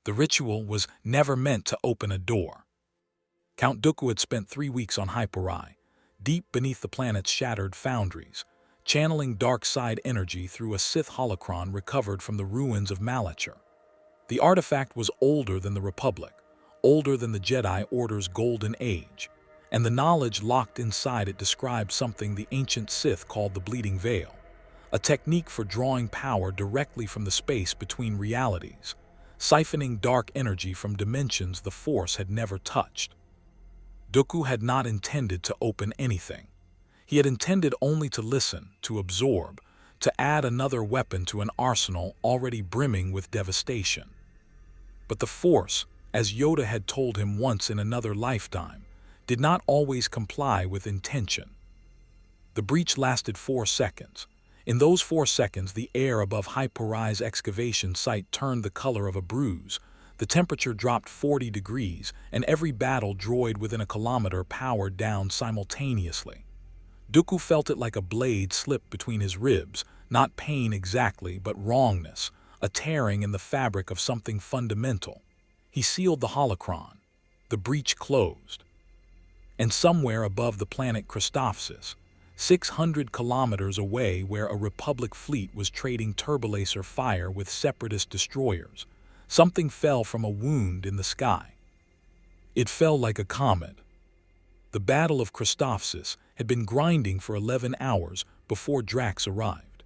The ritual was never meant to open a door. Count Dooku had spent 3 weeks on Hyperai, deep beneath the planet's shattered foundries, channeling dark side energy through a Sith holocron recovered from the ruins of Malachor. The artifact was older than the Republic, older than the Jedi Order's golden age, and the knowledge locked inside it described something the ancient Sith called the Bleeding Veil, a technique for drawing power directly from the space between realities, siphoning dark energy from dimensions the Force had never touched. Dooku had not intended to open anything. He had intended only to listen, to absorb, to add another weapon to an arsenal already brimming with devastation. But the Force, as Yoda had told him once in another lifetime, did not always comply with intention. The breach lasted 4 seconds. In those 4 seconds, the air above Hyperai's excavation site turned the color of a bruise, the temperature dropped 40 degrees, and every battle droid within a kilometer powered down simultaneously. Dooku felt it like a blade slip between his ribs, not pain exactly, but wrongness, a tearing in the fabric of something fundamental. He sealed the holocron. The breach closed. And somewhere above the planet Christophsis, 600 kilometers away where a Republic fleet was trading turbolaser fire with separatist destroyers, something fell from a wound in the sky. It fell like a comet. The Battle of Christophsis had been grinding for 11 hours before Drax arrived.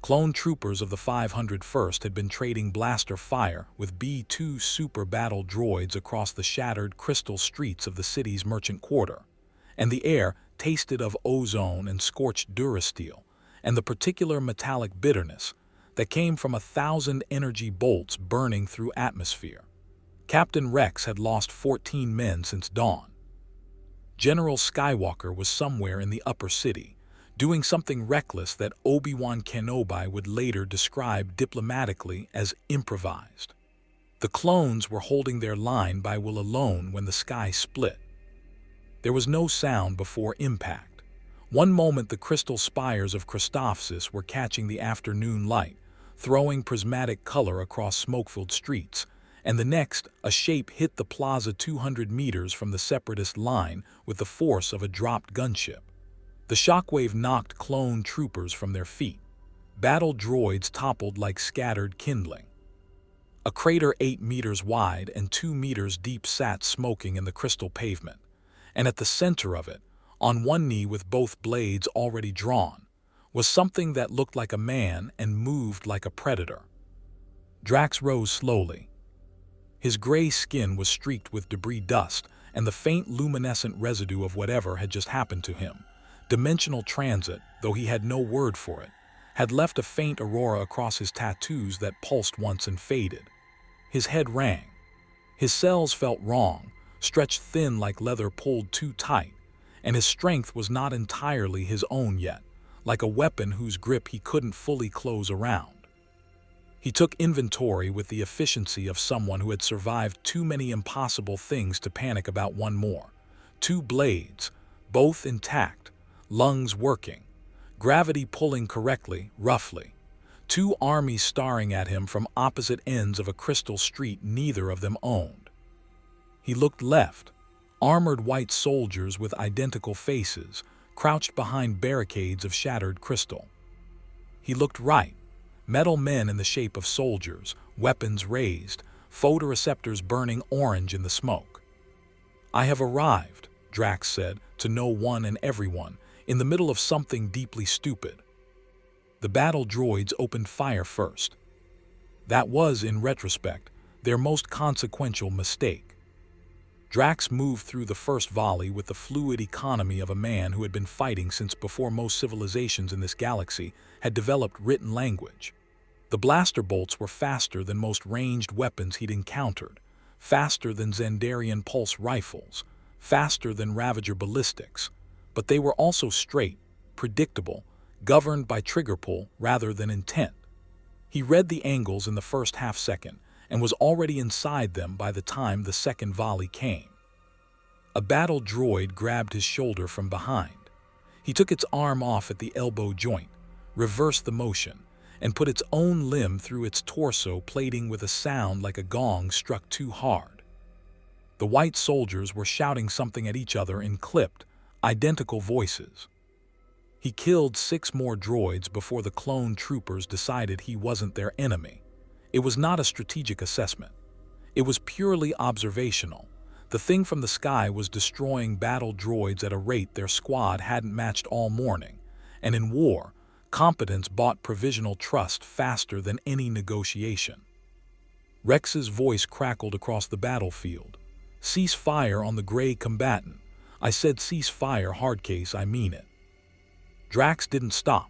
Clone troopers of the 501st had been trading blaster fire with B-2 super battle droids across the shattered crystal streets of the city's merchant quarter, and the air tasted of ozone and scorched durasteel, and the particular metallic bitterness that came from 1,000 energy bolts burning through atmosphere. Captain Rex had lost 14 men since dawn. General Skywalker was somewhere in the upper city, doing something reckless that Obi-Wan Kenobi would later describe diplomatically as improvised. The clones were holding their line by will alone when the sky split. There was no sound before impact. One moment the crystal spires of Christophsis were catching the afternoon light, throwing prismatic color across smoke-filled streets, and the next, a shape hit the plaza 200 meters from the Separatist line with the force of a dropped gunship. The shockwave knocked clone troopers from their feet. Battle droids toppled like scattered kindling. A crater 8 meters wide and 2 meters deep sat smoking in the crystal pavement, and at the center of it, on one knee with both blades already drawn, was something that looked like a man and moved like a predator. Drax rose slowly. His gray skin was streaked with debris dust and the faint luminescent residue of whatever had just happened to him. Dimensional transit, though he had no word for it, had left a faint aurora across his tattoos that pulsed once and faded. His head rang. His cells felt wrong, stretched thin like leather pulled too tight, and his strength was not entirely his own yet, like a weapon whose grip he couldn't fully close around. He took inventory with the efficiency of someone who had survived too many impossible things to panic about one more. 2 blades, both intact, lungs working, gravity pulling correctly, roughly. 2 armies staring at him from opposite ends of a crystal street neither of them owned. He looked left. Armored white soldiers with identical faces crouched behind barricades of shattered crystal. He looked right. Metal men in the shape of soldiers, weapons raised, photoreceptors burning orange in the smoke. "I have arrived," Drax said, to no one and everyone, in the middle of something deeply stupid. The battle droids opened fire first. That was, in retrospect, their most consequential mistake. Drax moved through the first volley with the fluid economy of a man who had been fighting since before most civilizations in this galaxy had developed written language. The blaster bolts were faster than most ranged weapons he'd encountered, faster than Xandarian pulse rifles, faster than Ravager ballistics, but they were also straight, predictable, governed by trigger pull rather than intent. He read the angles in the first half-second and was already inside them by the time the second volley came. A battle droid grabbed his shoulder from behind. He took its arm off at the elbow joint, reversed the motion, and put its own limb through its torso, plating with a sound like a gong struck too hard. The white soldiers were shouting something at each other in clipped, identical voices. He killed 6 more droids before the clone troopers decided he wasn't their enemy. It was not a strategic assessment. It was purely observational. The thing from the sky was destroying battle droids at a rate their squad hadn't matched all morning, and in war, competence bought provisional trust faster than any negotiation. Rex's voice crackled across the battlefield. "Cease fire on the gray combatant. I said cease fire, hardcase, I mean it." Drax didn't stop.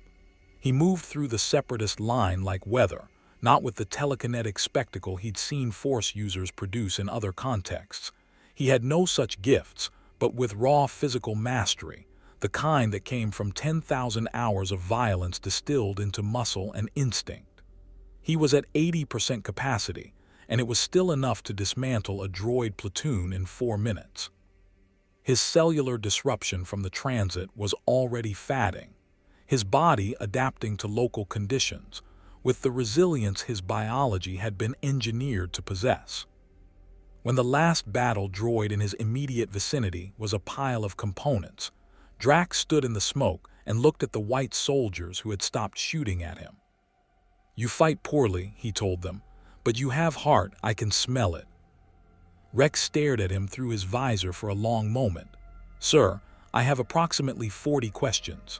He moved through the separatist line like weather, not with the telekinetic spectacle he'd seen Force users produce in other contexts. He had no such gifts, but with raw physical mastery, the kind that came from 10,000 hours of violence distilled into muscle and instinct. He was at 80% capacity, and it was still enough to dismantle a droid platoon in 4 minutes. His cellular disruption from the transit was already fatting, his body adapting to local conditions, with the resilience his biology had been engineered to possess. When the last battle droid in his immediate vicinity was a pile of components, Drax stood in the smoke and looked at the white soldiers who had stopped shooting at him. "You fight poorly," he told them, "but you have heart, I can smell it." Rex stared at him through his visor for a long moment. "Sir, I have approximately 40 questions."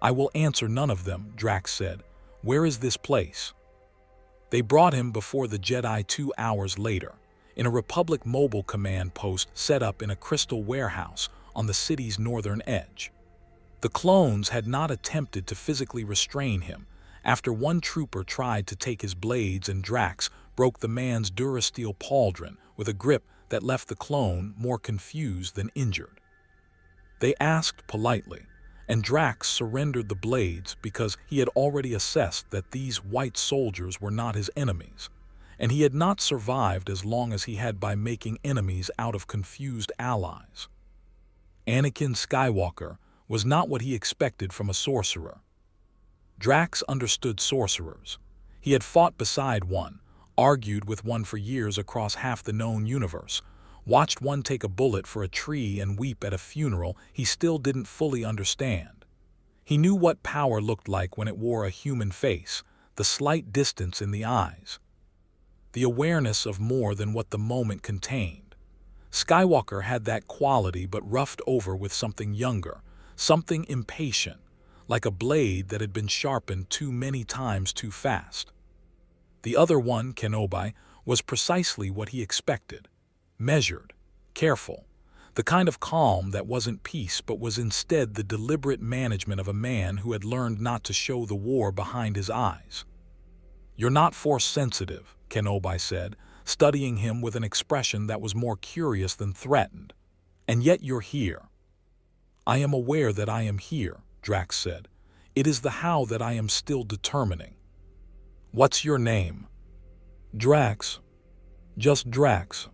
"I will answer none of them," Drax said. "Where is this place?" They brought him before the Jedi 2 hours later, in a Republic mobile command post set up in a crystal warehouse on the city's northern edge. The clones had not attempted to physically restrain him after one trooper tried to take his blades, and Drax broke the man's durasteel pauldron with a grip that left the clone more confused than injured. They asked politely, and Drax surrendered the blades because he had already assessed that these white soldiers were not his enemies, and he had not survived as long as he had by making enemies out of confused allies. Anakin Skywalker was not what he expected from a sorcerer. Drax understood sorcerers. He had fought beside one, argued with one for years across half the known universe, watched one take a bullet for a tree and weep at a funeral he still didn't fully understand. He knew what power looked like when it wore a human face, the slight distance in the eyes, the awareness of more than what the moment contained. Skywalker had that quality, but roughed over with something younger, something impatient, like a blade that had been sharpened too many times too fast. The other one, Kenobi, was precisely what he expected. Measured, careful, the kind of calm that wasn't peace but was instead the deliberate management of a man who had learned not to show the war behind his eyes. "You're not Force-sensitive," Kenobi said, studying him with an expression that was more curious than threatened. "And yet you're here." "I am aware that I am here," Drax said. "It is the how that I am still determining." "What's your name?" "Drax. Just Drax.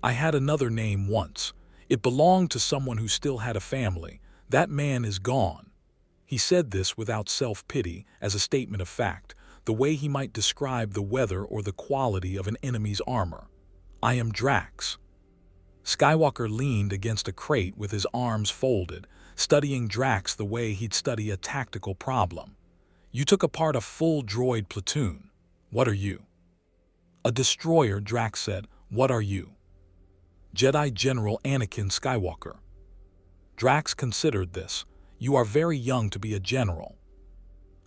I had another name once. It belonged to someone who still had a family. That man is gone." He said this without self-pity, as a statement of fact, the way he might describe the weather or the quality of an enemy's armor. "I am Drax." Skywalker leaned against a crate with his arms folded, studying Drax the way he'd study a tactical problem. "You took apart a full droid platoon. What are you?" "A destroyer," Drax said. "What are you?" "Jedi General Anakin Skywalker." Drax considered this. "You are very young to be a general."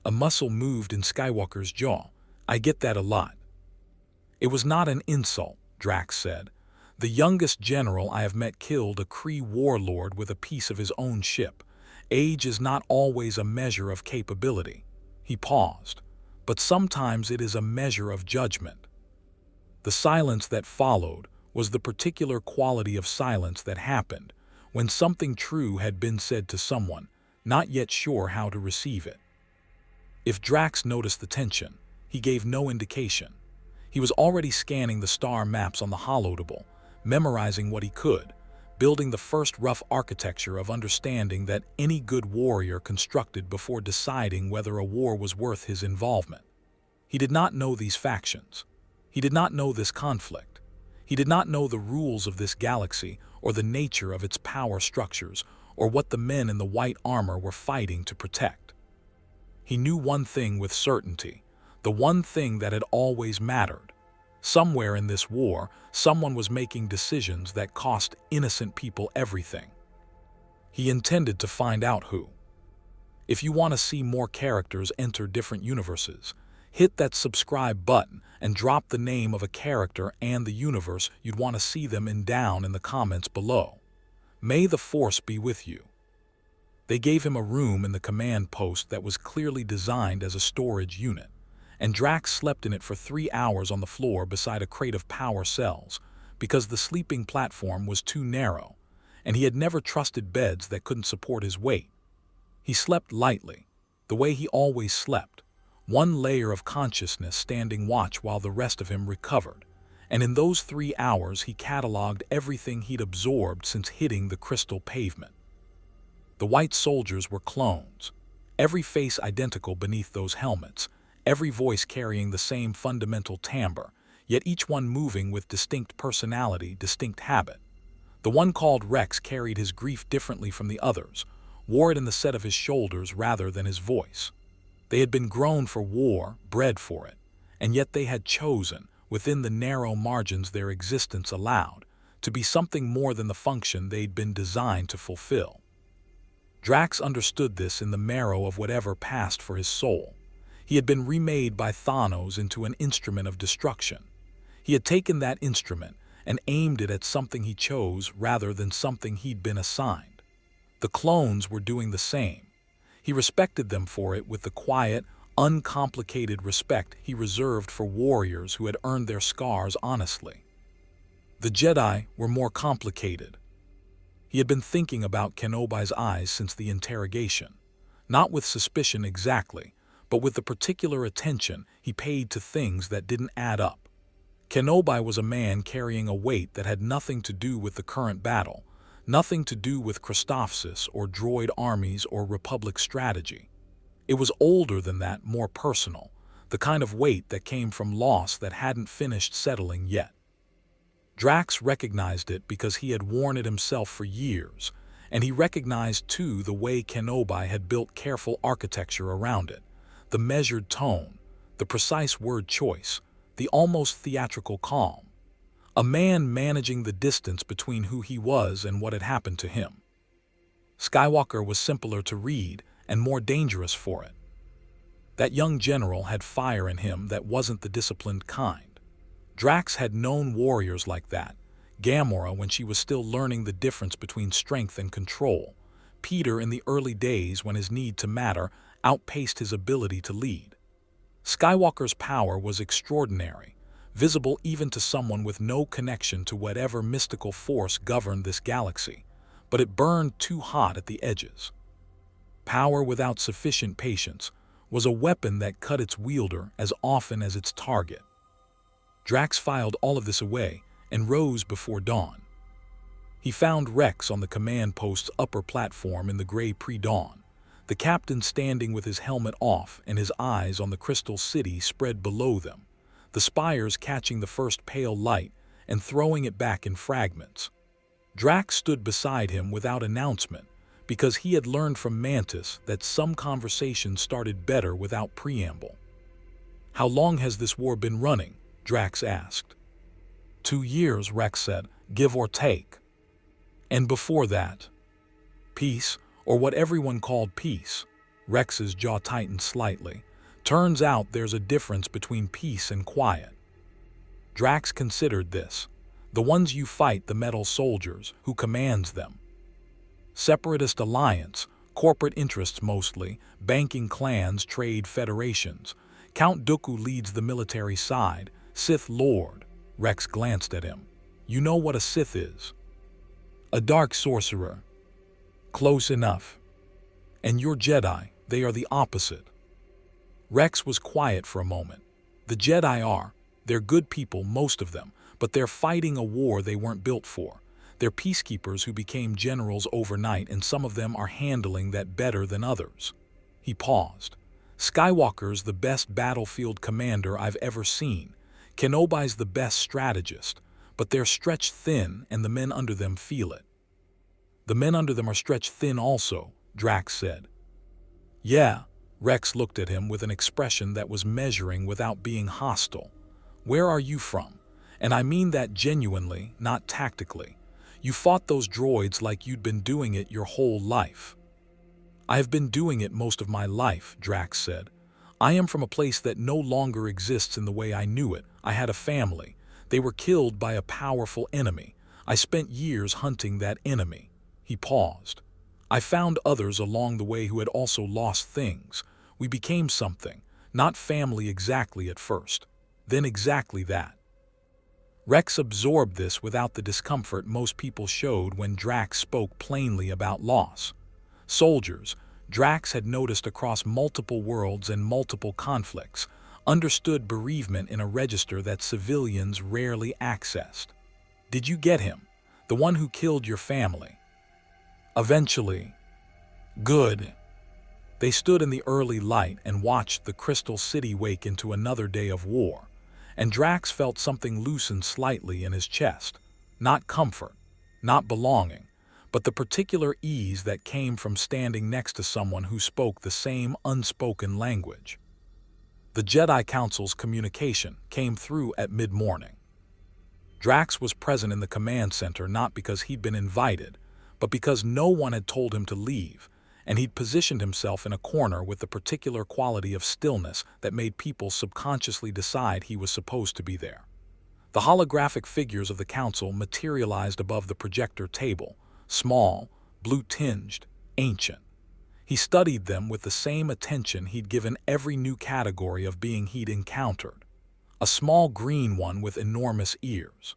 A muscle moved in Skywalker's jaw. "I get that a lot." "It was not an insult," Drax said. "The youngest general I have met killed a Kree warlord with a piece of his own ship. Age is not always a measure of capability." He paused. "But sometimes it is a measure of judgment." The silence that followed was the particular quality of silence that happened when something true had been said to someone, not yet sure how to receive it. If Drax noticed the tension, he gave no indication. He was already scanning the star maps on the holodable, memorizing what he could, building the first rough architecture of understanding that any good warrior constructed before deciding whether a war was worth his involvement. He did not know these factions. He did not know this conflict. He did not know the rules of this galaxy or the nature of its power structures or what the men in the white armor were fighting to protect. He knew one thing with certainty, the one thing that had always mattered. Somewhere in this war, someone was making decisions that cost innocent people everything. He intended to find out who. If you want to see more characters enter different universes, hit that subscribe button and drop the name of a character and the universe you'd want to see them in down in the comments below. May the Force be with you. They gave him a room in the command post that was clearly designed as a storage unit, and Drax slept in it for 3 hours on the floor beside a crate of power cells because the sleeping platform was too narrow, and he had never trusted beds that couldn't support his weight. He slept lightly, the way he always slept, one layer of consciousness standing watch while the rest of him recovered, and in those 3 hours he cataloged everything he'd absorbed since hitting the crystal pavement. The white soldiers were clones, every face identical beneath those helmets, every voice carrying the same fundamental timbre, yet each one moving with distinct personality, distinct habit. The one called Rex carried his grief differently from the others, wore it in the set of his shoulders rather than his voice. They had been grown for war, bred for it, and yet they had chosen, within the narrow margins their existence allowed, to be something more than the function they'd been designed to fulfill. Drax understood this in the marrow of whatever passed for his soul. He had been remade by Thanos into an instrument of destruction. He had taken that instrument and aimed it at something he chose rather than something he'd been assigned. The clones were doing the same. He respected them for it with the quiet, uncomplicated respect he reserved for warriors who had earned their scars honestly. The Jedi were more complicated. He had been thinking about Kenobi's eyes since the interrogation, not with suspicion exactly, but with the particular attention he paid to things that didn't add up. Kenobi was a man carrying a weight that had nothing to do with the current battle, nothing to do with Christophsis or droid armies or Republic strategy. It was older than that, more personal, the kind of weight that came from loss that hadn't finished settling yet. Drax recognized it because he had worn it himself for years, and he recognized too the way Kenobi had built careful architecture around it, the measured tone, the precise word choice, the almost theatrical calm. A man managing the distance between who he was and what had happened to him. Skywalker was simpler to read and more dangerous for it. That young general had fire in him that wasn't the disciplined kind. Drax had known warriors like that, Gamora when she was still learning the difference between strength and control, Peter in the early days when his need to matter outpaced his ability to lead. Skywalker's power was extraordinary, visible even to someone with no connection to whatever mystical force governed this galaxy, but it burned too hot at the edges. Power without sufficient patience was a weapon that cut its wielder as often as its target. Drax filed all of this away and rose before dawn. He found Rex on the command post's upper platform in the gray pre-dawn, the captain standing with his helmet off and his eyes on the crystal city spread below them, the spires catching the first pale light and throwing it back in fragments. Drax stood beside him without announcement because he had learned from Mantis that some conversations started better without preamble. "How long has this war been running?" Drax asked. 2 years, Rex said, give or take. "And before that?" "Peace, or what everyone called peace." Rex's jaw tightened slightly. "Turns out there's a difference between peace and quiet." Drax considered this. The ones you fight, the metal soldiers, who commands them. Separatist alliance, corporate interests mostly, banking clans, trade federations. Count Dooku leads the military side, Sith Lord. Rex glanced at him. "You know what a Sith is?" "A dark sorcerer." "Close enough." "And you're Jedi, they are the opposite." Rex was quiet for a moment. "The Jedi are. They're good people, most of them, but they're fighting a war they weren't built for. They're peacekeepers who became generals overnight, and some of them are handling that better than others. He paused. Skywalker's the best battlefield commander I've ever seen. Kenobi's the best strategist, but they're stretched thin and the men under them feel it. The men under them are stretched thin also, Drax said. Yeah, Rex looked at him with an expression that was measuring without being hostile. Where are you from? And I mean that genuinely, not tactically. You fought those droids like you'd been doing it your whole life. I have been doing it most of my life, Drax said. I am from a place that no longer exists in the way I knew it. I had a family. They were killed by a powerful enemy. I spent years hunting that enemy. He paused. I found others along the way who had also lost things. We became something, not family exactly at first, then exactly that. Rex absorbed this without the discomfort most people showed when Drax spoke plainly about loss. Soldiers, Drax had noticed across multiple worlds and multiple conflicts, understood bereavement in a register that civilians rarely accessed. Did you get him? The one who killed your family? Eventually. Good. They stood in the early light and watched the Crystal City wake into another day of war, and Drax felt something loosen slightly in his chest. Not comfort, not belonging, but the particular ease that came from standing next to someone who spoke the same unspoken language. The Jedi Council's communication came through at mid-morning. Drax was present in the command center not because he'd been invited, but because no one had told him to leave, and he'd positioned himself in a corner with the particular quality of stillness that made people subconsciously decide he was supposed to be there. The holographic figures of the council materialized above the projector table, small, blue-tinged, ancient. He studied them with the same attention he'd given every new category of being he'd encountered. A small green one with enormous ears.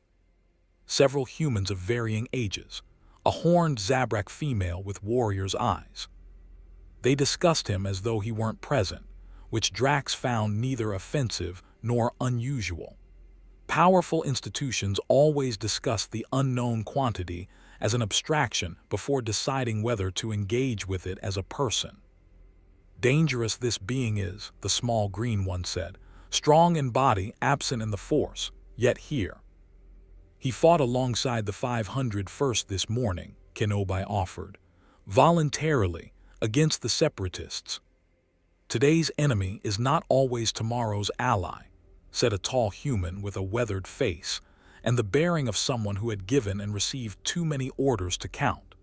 Several humans of varying ages. A horned Zabrak female with warrior's eyes. They discussed him as though he weren't present, which Drax found neither offensive nor unusual. Powerful institutions always discuss the unknown quantity as an abstraction before deciding whether to engage with it as a person. Dangerous this being is, the small green one said, strong in body, absent in the force, yet here. He fought alongside the 501st this morning, Kenobi offered, voluntarily, against the Separatists. Today's enemy is not always tomorrow's ally, said a tall human with a weathered face, and the bearing of someone who had given and received too many orders to count.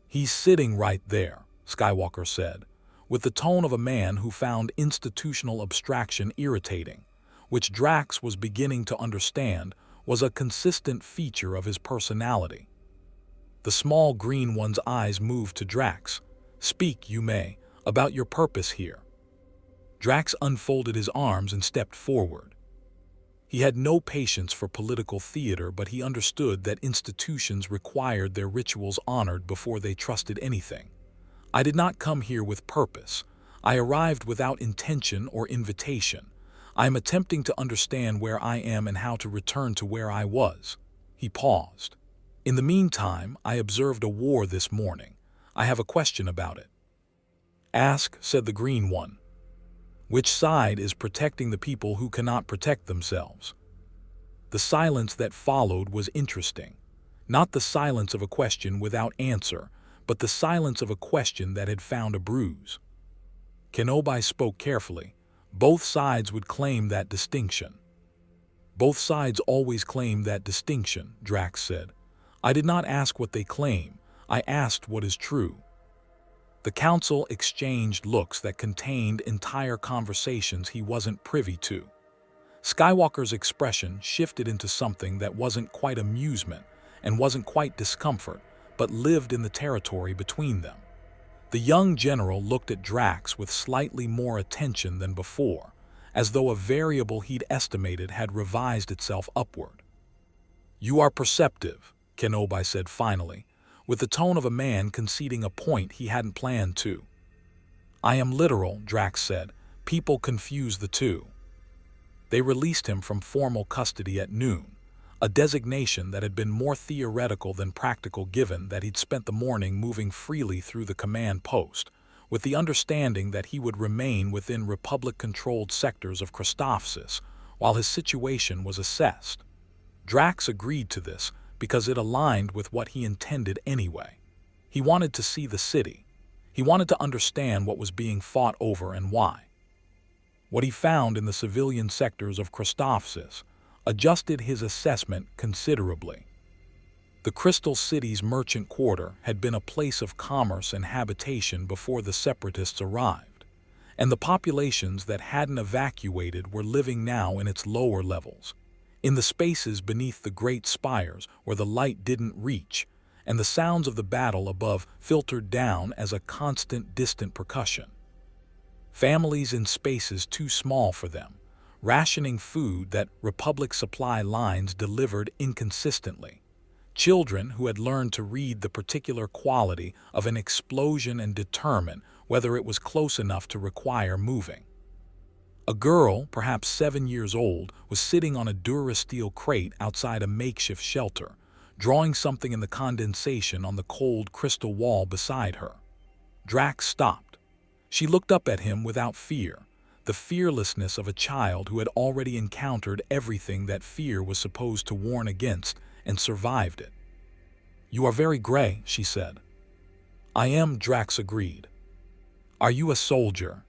He's sitting right there, Skywalker said, with the tone of a man who found institutional abstraction irritating, which Drax was beginning to understand was a consistent feature of his personality. The small green one's eyes moved to Drax. Speak, you may, about your purpose here. Drax unfolded his arms and stepped forward. He had no patience for political theater, but he understood that institutions required their rituals honored before they trusted anything. I did not come here with purpose. I arrived without intention or invitation. I am attempting to understand where I am and how to return to where I was. He paused. In the meantime, I observed a war this morning. I have a question about it. Ask, said the green one. Which side is protecting the people who cannot protect themselves? The silence that followed was interesting. Not the silence of a question without answer, but the silence of a question that had found a bruise. Kenobi spoke carefully. Both sides would claim that distinction. Both sides always claim that distinction, Drax said. I did not ask what they claim. I asked what is true. The council exchanged looks that contained entire conversations he wasn't privy to. Skywalker's expression shifted into something that wasn't quite amusement and wasn't quite discomfort, but lived in the territory between them. The young general looked at Drax with slightly more attention than before, as though a variable he'd estimated had revised itself upward. You are perceptive, Kenobi said finally, with the tone of a man conceding a point he hadn't planned to. I am literal, Drax said. People confuse the two. They released him from formal custody at noon. a designation that had been more theoretical than practical given that he'd spent the morning moving freely through the command post, with the understanding that he would remain within Republic-controlled sectors of Christophsis while his situation was assessed. Drax agreed to this because it aligned with what he intended anyway. He wanted to see the city. He wanted to understand what was being fought over and why. What he found in the civilian sectors of Christophsis adjusted his assessment considerably. The Crystal City's merchant quarter had been a place of commerce and habitation before the Separatists arrived, and the populations that hadn't evacuated were living now in its lower levels, in the spaces beneath the great spires where the light didn't reach, and the sounds of the battle above filtered down as a constant distant percussion. Families in spaces too small for them, rationing food that Republic supply lines delivered inconsistently. Children who had learned to read the particular quality of an explosion and determine whether it was close enough to require moving. A girl, perhaps 7 years old, was sitting on a Durasteel crate outside a makeshift shelter, drawing something in the condensation on the cold crystal wall beside her. Drax stopped. She looked up at him without fear, the fearlessness of a child who had already encountered everything that fear was supposed to warn against and survived it. "You are very gray," she said. "I am," Drax agreed. "Are you a soldier?"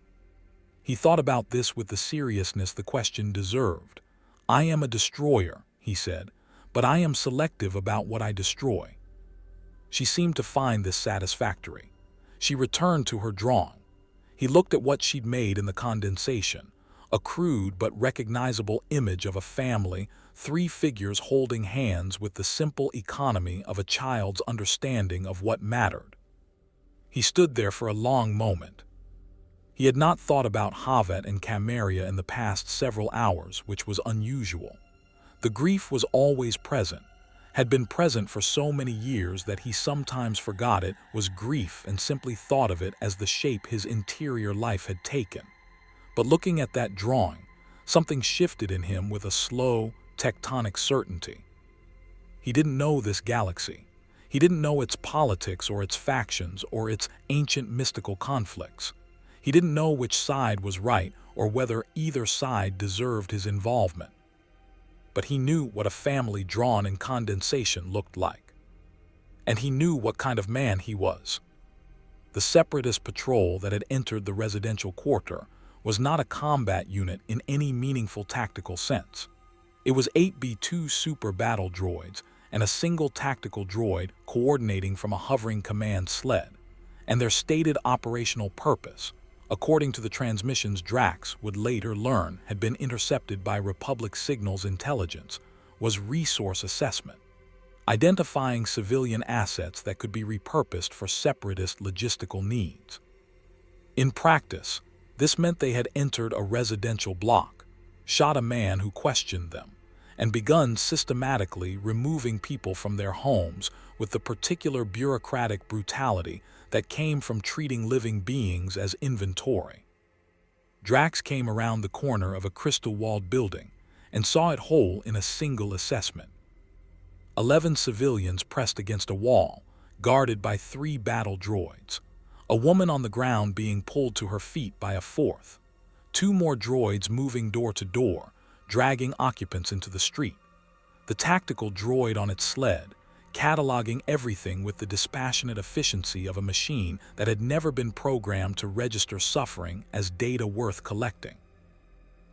He thought about this with the seriousness the question deserved. "I am a destroyer," he said, "but I am selective about what I destroy." She seemed to find this satisfactory. She returned to her drawing. He looked at what she'd made in the condensation, a crude but recognizable image of a family, 3 figures holding hands with the simple economy of a child's understanding of what mattered. He stood there for a long moment. He had not thought about Havet and Camarilla in the past several hours, which was unusual. The grief was always present, had been present for so many years that he sometimes forgot it was grief and simply thought of it as the shape his interior life had taken. But looking at that drawing, something shifted in him with a slow, tectonic certainty. He didn't know this galaxy. He didn't know its politics or its factions or its ancient mystical conflicts. He didn't know which side was right or whether either side deserved his involvement. But he knew what a family drawn in condensation looked like. And he knew what kind of man he was. The Separatist patrol that had entered the residential quarter was not a combat unit in any meaningful tactical sense. It was 8 B-2 super battle droids and a single tactical droid coordinating from a hovering command sled, and their stated operational purpose, according to the transmissions Drax would later learn had been intercepted by Republic Signals intelligence, was resource assessment, identifying civilian assets that could be repurposed for Separatist logistical needs. In practice, this meant they had entered a residential block, shot a man who questioned them, and begun systematically removing people from their homes with the particular bureaucratic brutality that came from treating living beings as inventory. Drax came around the corner of a crystal-walled building and saw it whole in a single assessment. 11 civilians pressed against a wall, guarded by 3 battle droids. A woman on the ground being pulled to her feet by a 4th. 2 more droids moving door to door, dragging occupants into the street. The tactical droid on its sled, cataloging everything with the dispassionate efficiency of a machine that had never been programmed to register suffering as data worth collecting.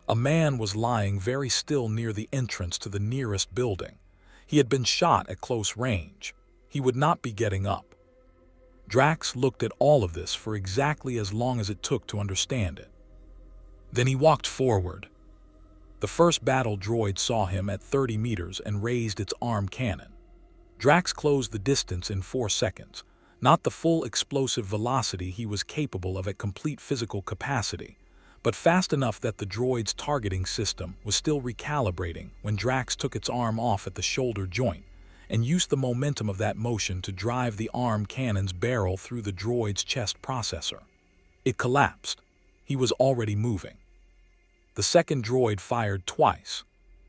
A man was lying very still near the entrance to the nearest building. He had been shot at close range. He would not be getting up. Drax looked at all of this for exactly as long as it took to understand it. Then he walked forward. The first battle droid saw him at 30 meters and raised its arm cannon. Drax closed the distance in 4 seconds, not the full explosive velocity he was capable of at complete physical capacity, but fast enough that the droid's targeting system was still recalibrating when Drax took its arm off at the shoulder joint and used the momentum of that motion to drive the arm cannon's barrel through the droid's chest processor. It collapsed. He was already moving. The second droid fired twice.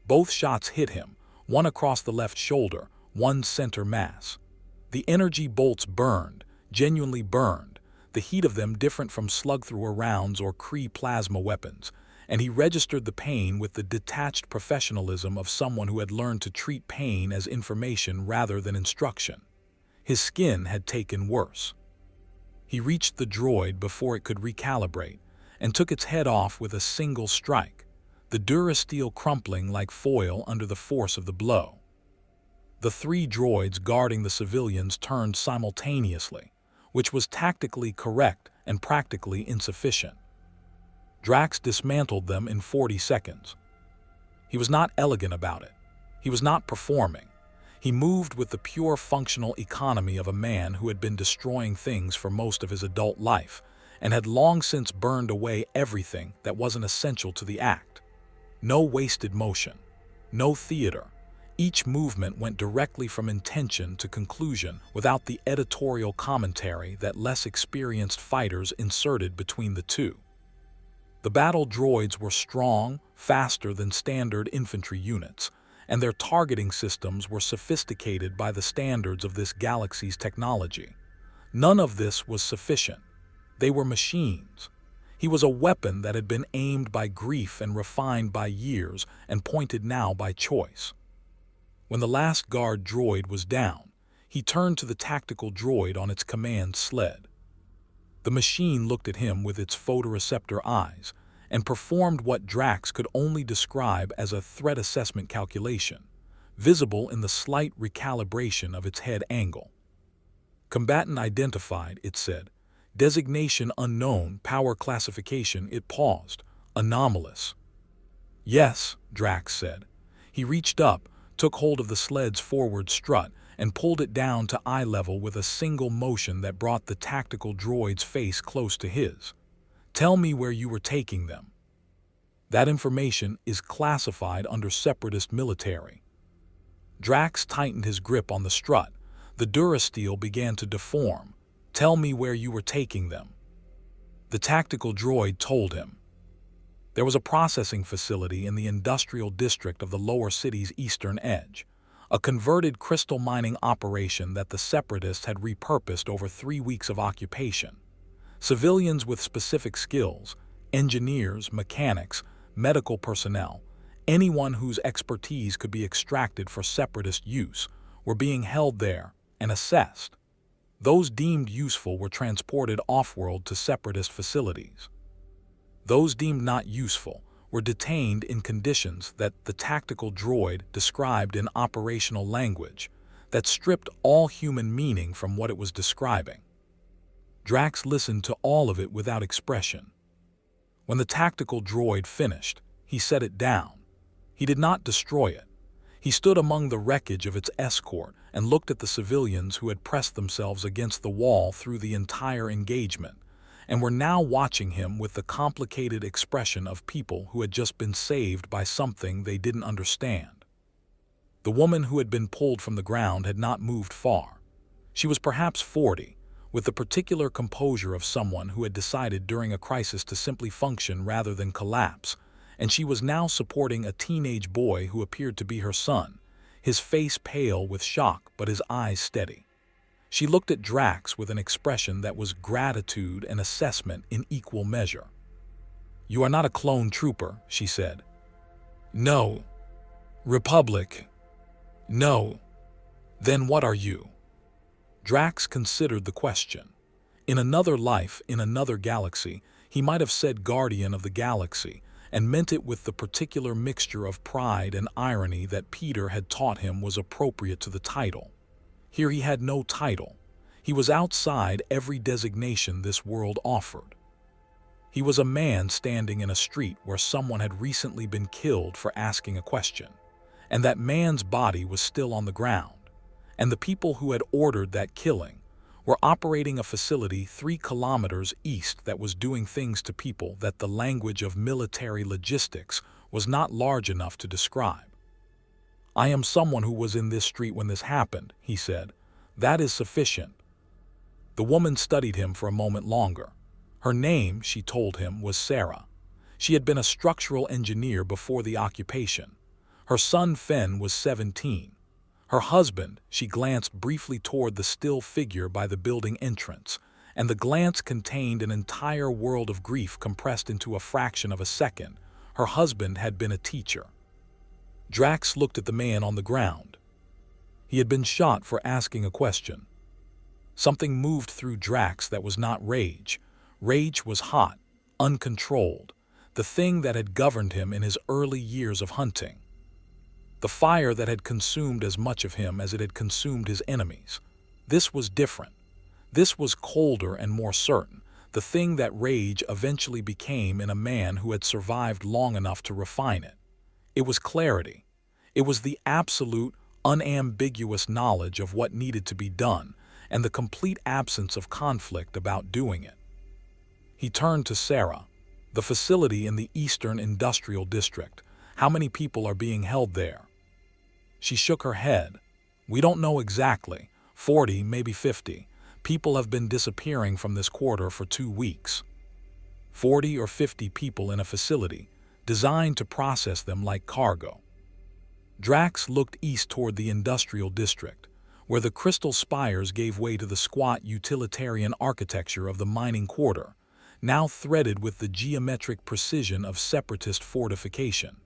Both shots hit him, one across the left shoulder, one center mass. The energy bolts burned, genuinely burned, the heat of them different from slug-thrower rounds or Kree plasma weapons, and he registered the pain with the detached professionalism of someone who had learned to treat pain as information rather than instruction. His skin had taken worse. He reached the droid before it could recalibrate, and took its head off with a single strike, the durasteel crumpling like foil under the force of the blow. The three droids guarding the civilians turned simultaneously, which was tactically correct and practically insufficient. Drax dismantled them in 40 seconds. He was not elegant about it. He was not performing. He moved with the pure functional economy of a man who had been destroying things for most of his adult life and had long since burned away everything that wasn't essential to the act. No wasted motion, no theater. Each movement went directly from intention to conclusion without the editorial commentary that less experienced fighters inserted between the two. The battle droids were strong, faster than standard infantry units, and their targeting systems were sophisticated by the standards of this galaxy's technology. None of this was sufficient. They were machines. He was a weapon that had been aimed by grief and refined by years and pointed now by choice. When the last guard droid was down, he turned to the tactical droid on its command sled. The machine looked at him with its photoreceptor eyes and performed what Drax could only describe as a threat assessment calculation, visible in the slight recalibration of its head angle. Combatant identified, it said. Designation unknown, power classification, it paused. Anomalous. Yes, Drax said. He reached up, took hold of the sled's forward strut, and pulled it down to eye level with a single motion that brought the tactical droid's face close to his. Tell me where you were taking them. That information is classified under Separatist military. Drax tightened his grip on the strut. The durasteel began to deform. Tell me where you were taking them. The tactical droid told him. There was a processing facility in the industrial district of the lower city's eastern edge, a converted crystal mining operation that the Separatists had repurposed over 3 weeks of occupation. Civilians with specific skills, engineers, mechanics, medical personnel, anyone whose expertise could be extracted for Separatist use, were being held there and assessed. Those deemed useful were transported off-world to Separatist facilities. Those deemed not useful were detained in conditions that the tactical droid described in operational language that stripped all human meaning from what it was describing. Drax listened to all of it without expression. When the tactical droid finished, he set it down. He did not destroy it. He stood among the wreckage of its escort and looked at the civilians who had pressed themselves against the wall through the entire engagement, and were now watching him with the complicated expression of people who had just been saved by something they didn't understand. The woman who had been pulled from the ground had not moved far. She was perhaps 40, with the particular composure of someone who had decided during a crisis to simply function rather than collapse, and she was now supporting a teenage boy who appeared to be her son, his face pale with shock but his eyes steady. She looked at Drax with an expression that was gratitude and assessment in equal measure. "You are not a clone trooper," she said. "No." "Republic." "No." "Then what are you?" Drax considered the question. In another life, in another galaxy, he might have said Guardian of the Galaxy, and meant it with the particular mixture of pride and irony that Peter had taught him was appropriate to the title. Here he had no title. He was outside every designation this world offered. He was a man standing in a street where someone had recently been killed for asking a question, and that man's body was still on the ground. And the people who had ordered that killing were operating a facility 3 kilometers east that was doing things to people that the language of military logistics was not large enough to describe. "I am someone who was in this street when this happened," he said. "That is sufficient." The woman studied him for a moment longer. Her name, she told him, was Sarah. She had been a structural engineer before the occupation. Her son Fen was 17. Her husband, she glanced briefly toward the still figure by the building entrance, and the glance contained an entire world of grief compressed into a fraction of a second. Her husband had been a teacher. Drax looked at the man on the ground. He had been shot for asking a question. Something moved through Drax that was not rage. Rage was hot, uncontrolled, the thing that had governed him in his early years of hunting. The fire that had consumed as much of him as it had consumed his enemies. This was different. This was colder and more certain, the thing that rage eventually became in a man who had survived long enough to refine it. It was clarity. It was the absolute, unambiguous knowledge of what needed to be done, and the complete absence of conflict about doing it. He turned to Sarah. The facility in the Eastern Industrial District. How many people are being held there? She shook her head. We don't know exactly. 40, maybe 50. People have been disappearing from this quarter for 2 weeks. 40 or 50 people in a facility, designed to process them like cargo. Drax looked east toward the industrial district, where the crystal spires gave way to the squat utilitarian architecture of the mining quarter, now threaded with the geometric precision of separatist fortification.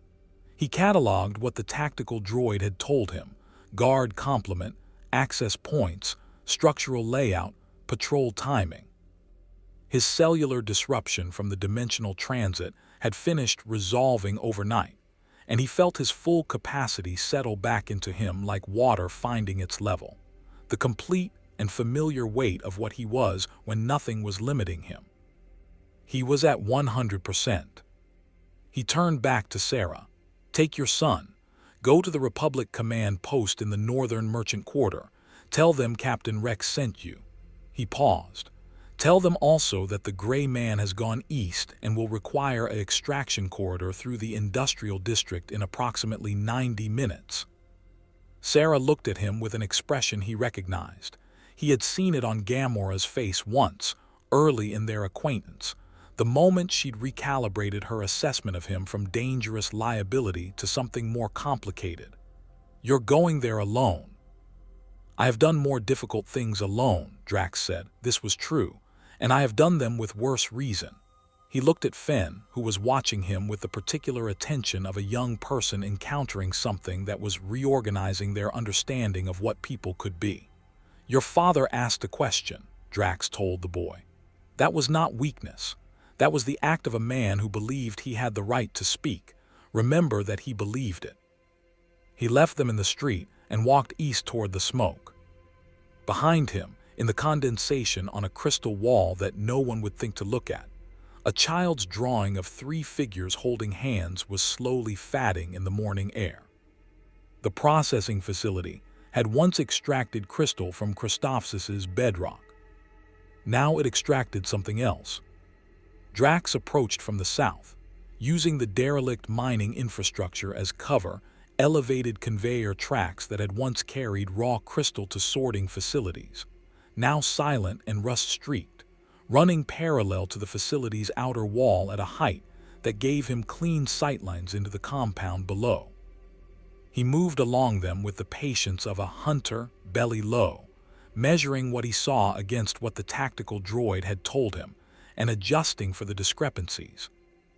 He cataloged what the tactical droid had told him: guard complement, access points, structural layout, patrol timing. His cellular disruption from the dimensional transit had finished resolving overnight, and he felt his full capacity settle back into him like water finding its level, the complete and familiar weight of what he was when nothing was limiting him. He was at 100%. He turned back to Sarah. Take your son. Go to the Republic command post in the northern merchant quarter. Tell them Captain Rex sent you. He paused. Tell them also that the gray man has gone east and will require an extraction corridor through the industrial district in approximately 90 minutes. Sarah looked at him with an expression he recognized. He had seen it on Gamora's face once, early in their acquaintance, the moment she'd recalibrated her assessment of him from dangerous liability to something more complicated. You're going there alone. I have done more difficult things alone, Drax said. This was true, and I have done them with worse reason. He looked at Fen, who was watching him with the particular attention of a young person encountering something that was reorganizing their understanding of what people could be. Your father asked a question, Drax told the boy. That was not weakness. That was the act of a man who believed he had the right to speak. Remember that he believed it. He left them in the street and walked east toward the smoke. Behind him, in the condensation on a crystal wall that no one would think to look at, a child's drawing of 3 figures holding hands was slowly fading in the morning air. The processing facility had once extracted crystal from Christophsis' bedrock. Now it extracted something else. Drax approached from the south, using the derelict mining infrastructure as cover. Elevated conveyor tracks that had once carried raw crystal to sorting facilities, now silent and rust-streaked, running parallel to the facility's outer wall at a height that gave him clean sightlines into the compound below. He moved along them with the patience of a hunter, belly low, measuring what he saw against what the tactical droid had told him and adjusting for the discrepancies.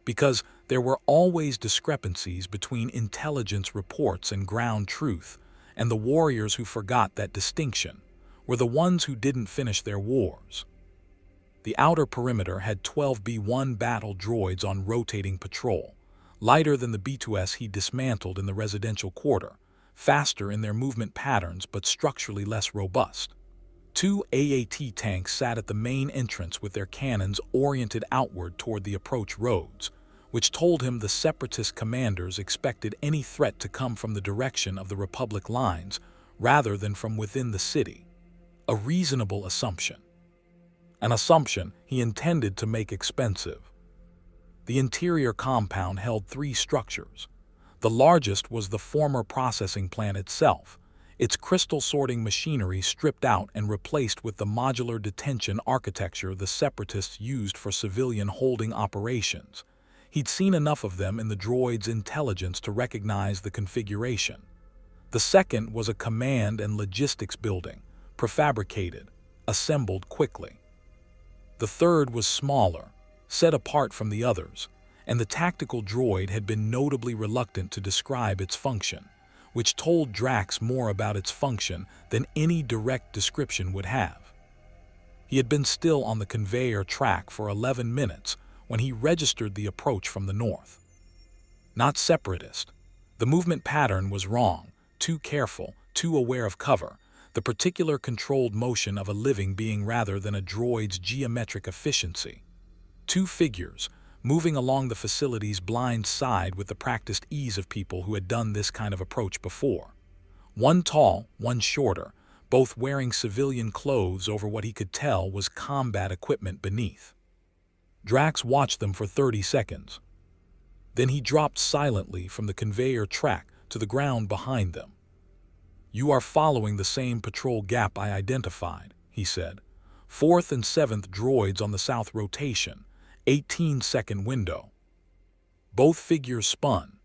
Because there were always discrepancies between intelligence reports and ground truth, and the warriors who forgot that distinction were the ones who didn't finish their wars. The outer perimeter had 12 B-1 battle droids on rotating patrol, lighter than the B-2S he dismantled in the residential quarter, faster in their movement patterns but structurally less robust. 2 AAT tanks sat at the main entrance with their cannons oriented outward toward the approach roads, which told him the separatist commanders expected any threat to come from the direction of the Republic lines rather than from within the city. A reasonable assumption. An assumption he intended to make expensive. The interior compound held 3 structures. The largest was the former processing plant itself, its crystal sorting machinery stripped out and replaced with the modular detention architecture the separatists used for civilian holding operations. He'd seen enough of them in the droid's intelligence to recognize the configuration. The second was a command and logistics building, prefabricated, assembled quickly. The third was smaller, set apart from the others, and the tactical droid had been notably reluctant to describe its function, which told Drax more about its function than any direct description would have. He had been still on the conveyor track for 11 minutes when he registered the approach from the north. Not separatist. The movement pattern was wrong, too careful, too aware of cover, the particular controlled motion of a living being rather than a droid's geometric efficiency. Two figures, moving along the facility's blind side with the practiced ease of people who had done this kind of approach before. One tall, one shorter, both wearing civilian clothes over what he could tell was combat equipment beneath. Drax watched them for 30 seconds. Then he dropped silently from the conveyor track to the ground behind them. "You are following the same patrol gap I identified," he said. "4th and 7th droids on the south rotation, 18-second window." Both figures spun.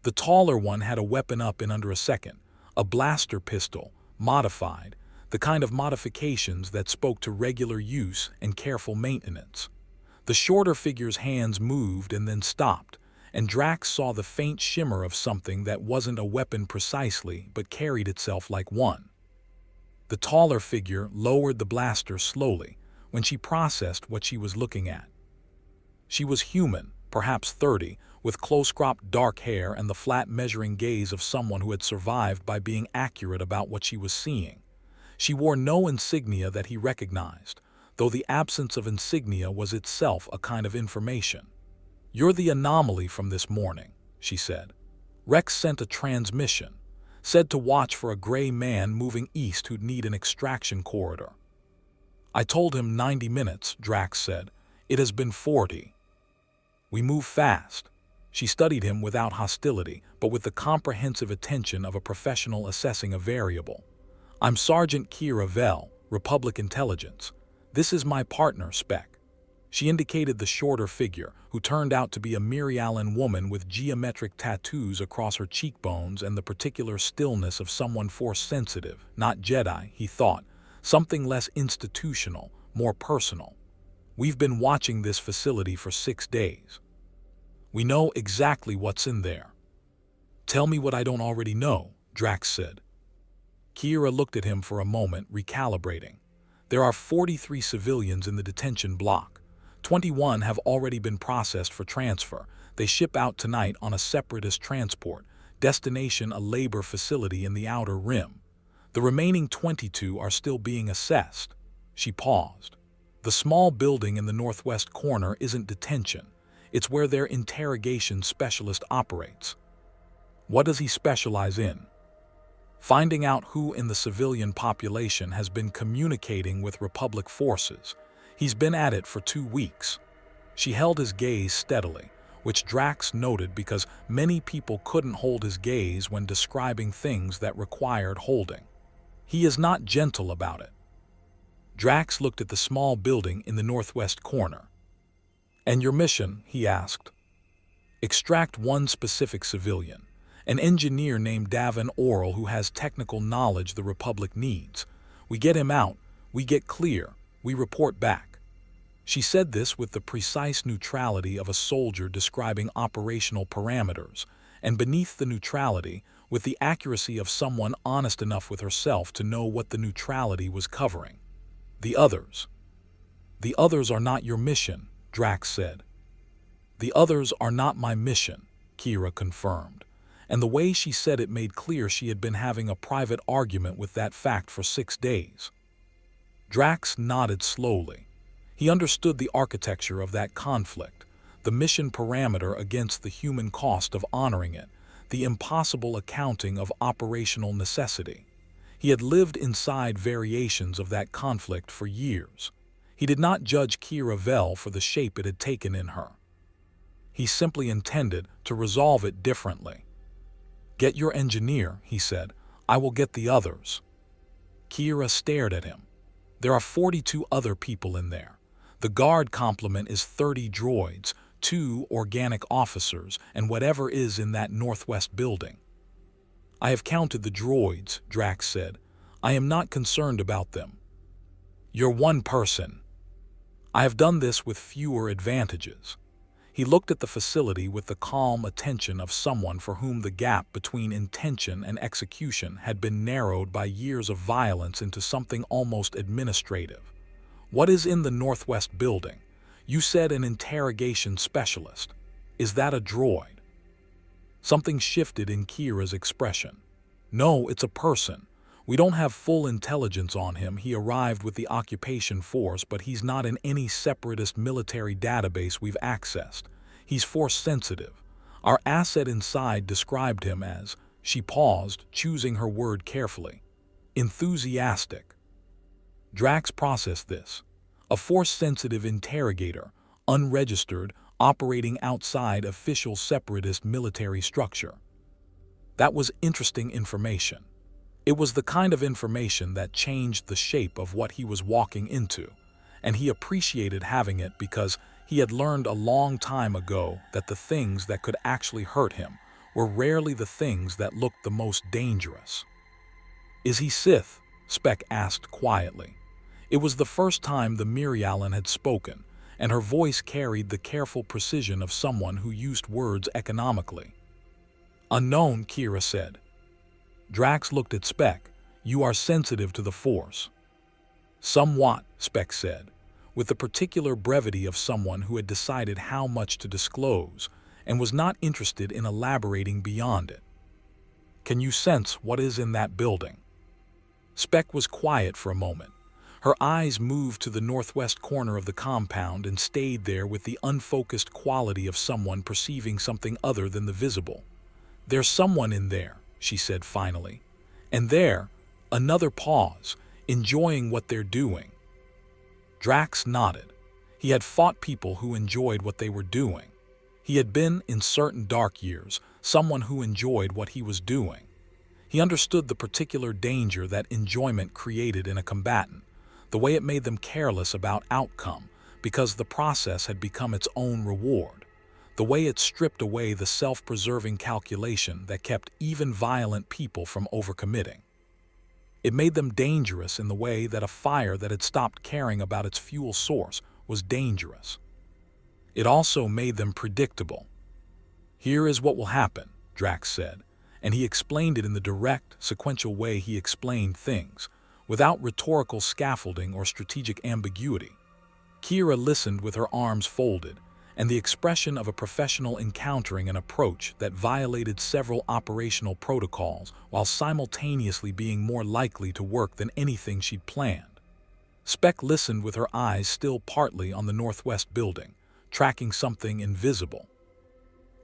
The taller one had a weapon up in under a second, a blaster pistol, modified, the kind of modifications that spoke to regular use and careful maintenance. The shorter figure's hands moved and then stopped, and Drax saw the faint shimmer of something that wasn't a weapon precisely but carried itself like one. The taller figure lowered the blaster slowly when she processed what she was looking at. She was human, perhaps 30, with close-cropped dark hair and the flat measuring gaze of someone who had survived by being accurate about what she was seeing. She wore no insignia that he recognized, though the absence of insignia was itself a kind of information. "You're the anomaly from this morning," she said. "Rex sent a transmission, said to watch for a gray man moving east who'd need an extraction corridor." "I told him 90 minutes, Drax said. "It has been 40. "We move fast." She studied him without hostility, but with the comprehensive attention of a professional assessing a variable. "I'm Sergeant Kira Vell, Republic Intelligence. This is my partner, Spec." She indicated the shorter figure, who turned out to be a Mirialan woman with geometric tattoos across her cheekbones and the particular stillness of someone Force-sensitive, not Jedi, he thought, something less institutional, more personal. "We've been watching this facility for 6 days. We know exactly what's in there." "Tell me what I don't already know," Drax said. Kira looked at him for a moment, recalibrating. "There are 43 civilians in the detention block. 21 have already been processed for transfer. They ship out tonight on a separatist transport, destination a labor facility in the Outer Rim. The remaining 22 are still being assessed." She paused. "The small building in the northwest corner isn't detention. It's where their interrogation specialist operates." "What does he specialize in?" "Finding out who in the civilian population has been communicating with Republic forces. He's been at it for 2 weeks." She held his gaze steadily, which Drax noted because many people couldn't hold his gaze when describing things that required holding. "He is not gentle about it." Drax looked at the small building in the northwest corner. "And your mission?" he asked. "Extract one specific civilian, an engineer named Davin Oral who has technical knowledge the Republic needs. We get him out, we get clear, we report back." She said this with the precise neutrality of a soldier describing operational parameters, and beneath the neutrality, with the accuracy of someone honest enough with herself to know what the neutrality was covering. "The others." "The others are not your mission," Drax said. "The others are not my mission," Kira confirmed, and the way she said it made clear she had been having a private argument with that fact for 6 days. Drax nodded slowly. He understood the architecture of that conflict, the mission parameter against the human cost of honoring it, the impossible accounting of operational necessity. He had lived inside variations of that conflict for years. He did not judge Kira Vell for the shape it had taken in her. He simply intended to resolve it differently. "Get your engineer," he said. "I will get the others." Kira stared at him. "There are 42 other people in there. The guard complement is 30 droids, 2 organic officers, and whatever is in that northwest building. I have counted the droids, Drax said. I am not concerned about them. You're one person. I have done this with fewer advantages. He looked at the facility with the calm attention of someone for whom the gap between intention and execution had been narrowed by years of violence into something almost administrative. What is in the northwest building? You said an interrogation specialist. Is that a droid? Something shifted in Kira's expression. No, it's a person. We don't have full intelligence on him. He arrived with the occupation force, but he's not in any separatist military database we've accessed. He's force-sensitive. Our asset inside described him as, she paused, choosing her word carefully, enthusiastic. Drax processed this. A force-sensitive interrogator, unregistered, operating outside official separatist military structure. That was interesting information. It was the kind of information that changed the shape of what he was walking into, and he appreciated having it because he had learned a long time ago that the things that could actually hurt him were rarely the things that looked the most dangerous. Is he Sith? Spec asked quietly. It was the first time the Mirialan had spoken, and her voice carried the careful precision of someone who used words economically. Unknown, Kira said. Drax looked at Spec. You are sensitive to the Force. Somewhat, Spec said, with the particular brevity of someone who had decided how much to disclose and was not interested in elaborating beyond it. Can you sense what is in that building? Spec was quiet for a moment. Her eyes moved to the northwest corner of the compound and stayed there with the unfocused quality of someone perceiving something other than the visible. There's someone in there, she said finally. And there, another pause, enjoying what they're doing. Drax nodded. He had fought people who enjoyed what they were doing. He had been, in certain dark years, someone who enjoyed what he was doing. He understood the particular danger that enjoyment created in a combatant, the way it made them careless about outcome because the process had become its own reward, the way it stripped away the self-preserving calculation that kept even violent people from overcommitting. It made them dangerous in the way that a fire that had stopped caring about its fuel source was dangerous. It also made them predictable. Here is what will happen, Drax said, and he explained it in the direct, sequential way he explained things, without rhetorical scaffolding or strategic ambiguity. Kira listened with her arms folded, and the expression of a professional encountering an approach that violated several operational protocols while simultaneously being more likely to work than anything she'd planned. Spec listened with her eyes still partly on the northwest building, tracking something invisible.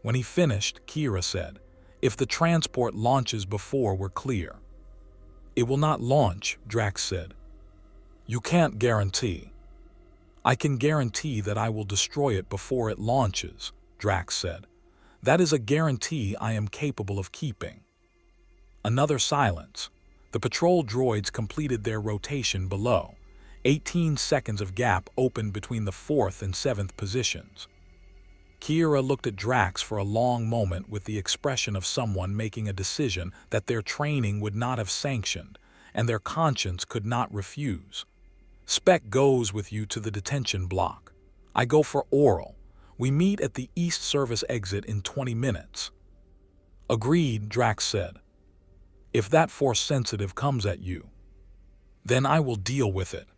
When he finished, Kira said, "If the transport launches before we're clear." "It will not launch," Drax said. "You can't guarantee." "I can guarantee that I will destroy it before it launches," Drax said. "That is a guarantee I am capable of keeping." Another silence. The patrol droids completed their rotation below. 18 seconds of gap opened between the 4th and 7th positions. Kira looked at Drax for a long moment with the expression of someone making a decision that their training would not have sanctioned and their conscience could not refuse. "Spec goes with you to the detention block. I go for oral. We meet at the East Service exit in 20 minutes. "Agreed," Drax said. "If that Force-sensitive comes at you, then I will deal with it.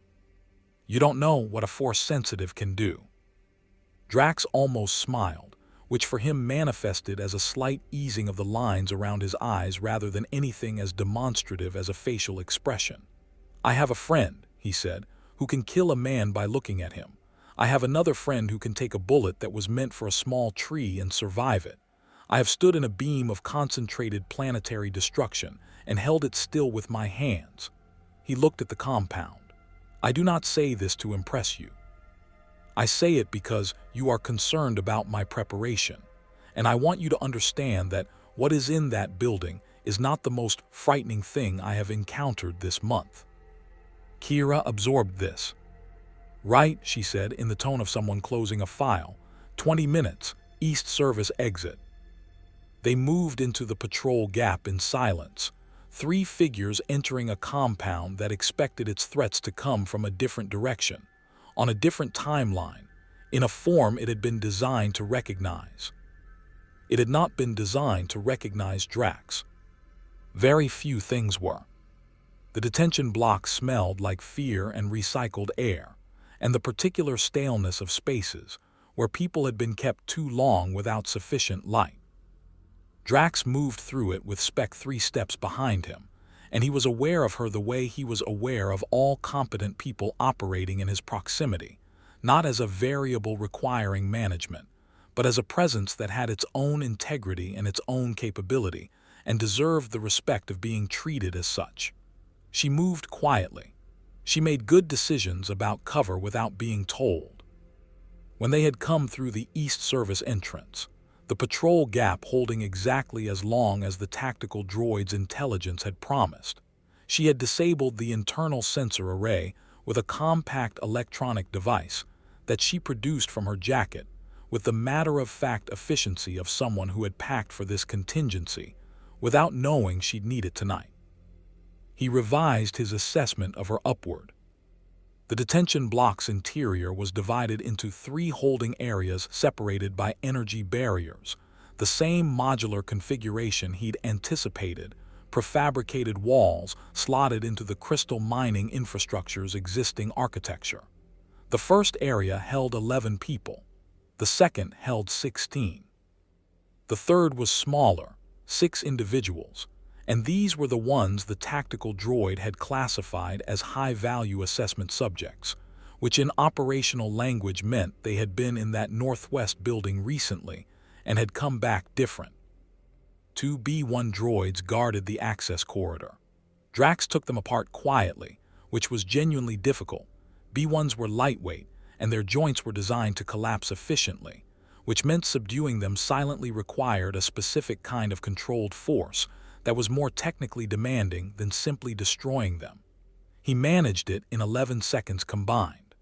You don't know what a Force-sensitive can do." Drax almost smiled, which for him manifested as a slight easing of the lines around his eyes rather than anything as demonstrative as a facial expression. "I have a friend," he said, "who can kill a man by looking at him. I have another friend who can take a bullet that was meant for a small tree and survive it. I have stood in a beam of concentrated planetary destruction and held it still with my hands." He looked at the compound. "I do not say this to impress you. I say it because you are concerned about my preparation, and I want you to understand that what is in that building is not the most frightening thing I have encountered this month." Kira absorbed this. "Right," she said in the tone of someone closing a file. 20 minutes, East Service exit. They moved into the patrol gap in silence, three figures entering a compound that expected its threats to come from a different direction, on a different timeline, in a form it had been designed to recognize. It had not been designed to recognize Drax. Very few things were. The detention block smelled like fear and recycled air, and the particular staleness of spaces where people had been kept too long without sufficient light. Drax moved through it with Spec 3 steps behind him, and he was aware of her the way he was aware of all competent people operating in his proximity, not as a variable requiring management, but as a presence that had its own integrity and its own capability, and deserved the respect of being treated as such. She moved quietly. She made good decisions about cover without being told. When they had come through the East Service entrance, the patrol gap holding exactly as long as the tactical droid's intelligence had promised, she had disabled the internal sensor array with a compact electronic device that she produced from her jacket with the matter-of-fact efficiency of someone who had packed for this contingency without knowing she'd need it tonight. He revised his assessment of her upward. The detention block's interior was divided into three holding areas separated by energy barriers, the same modular configuration he'd anticipated, prefabricated walls slotted into the crystal mining infrastructure's existing architecture. The first area held 11 people. The second held 16. The third was smaller, 6 individuals, and these were the ones the tactical droid had classified as high-value assessment subjects, which in operational language meant they had been in that northwest building recently and had come back different. 2 B-1 droids guarded the access corridor. Drax took them apart quietly, which was genuinely difficult. B-1s were lightweight, and their joints were designed to collapse efficiently, which meant subduing them silently required a specific kind of controlled force that was more technically demanding than simply destroying them. He managed it in 11 seconds combined.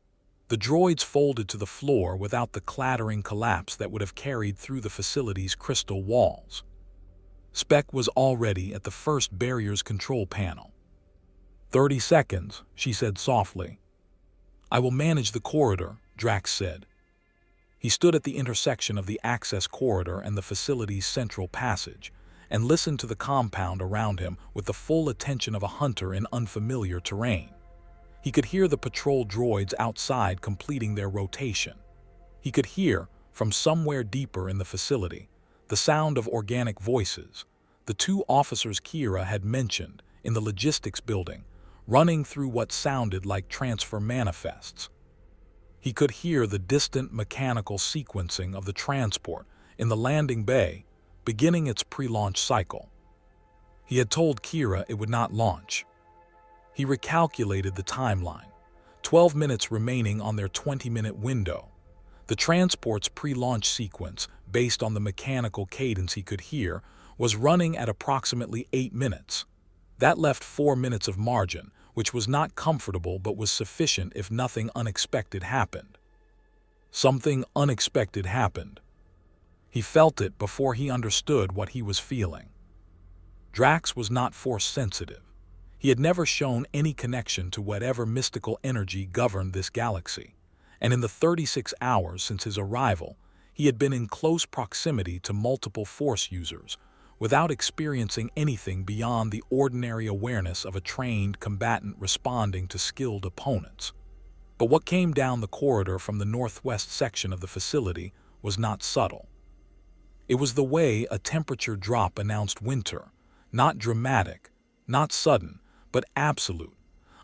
The droids folded to the floor without the clattering collapse that would have carried through the facility's crystal walls. Spec was already at the first barrier's control panel. 30 seconds, she said softly. I will manage the corridor, Drax said. He stood at the intersection of the access corridor and the facility's central passage, and listened to the compound around him with the full attention of a hunter in unfamiliar terrain. He could hear the patrol droids outside completing their rotation. He could hear, from somewhere deeper in the facility, the sound of organic voices, the 2 officers Kira had mentioned in the logistics building, running through what sounded like transfer manifests. He could hear the distant mechanical sequencing of the transport in the landing bay, beginning its pre-launch cycle. He had told Kira it would not launch. He recalculated the timeline, 12 minutes remaining on their 20-minute window. The transport's pre-launch sequence, based on the mechanical cadence he could hear, was running at approximately 8 minutes. That left 4 minutes of margin, which was not comfortable but was sufficient if nothing unexpected happened. Something unexpected happened. He felt it before he understood what he was feeling. Drax was not force-sensitive. He had never shown any connection to whatever mystical energy governed this galaxy, and in the 36 hours since his arrival, he had been in close proximity to multiple force users, without experiencing anything beyond the ordinary awareness of a trained combatant responding to skilled opponents. But what came down the corridor from the northwest section of the facility was not subtle. It was the way a temperature drop announced winter, not dramatic, not sudden, but absolute,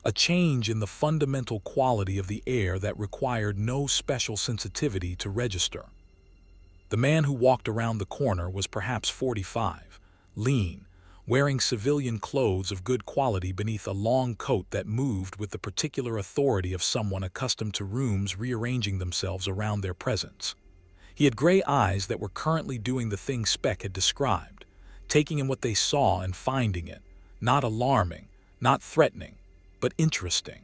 a change in the fundamental quality of the air that required no special sensitivity to register. The man who walked around the corner was perhaps 45, lean, wearing civilian clothes of good quality beneath a long coat that moved with the particular authority of someone accustomed to rooms rearranging themselves around their presence. He had gray eyes that were currently doing the thing Spec had described, taking in what they saw and finding it, not alarming, not threatening, but interesting.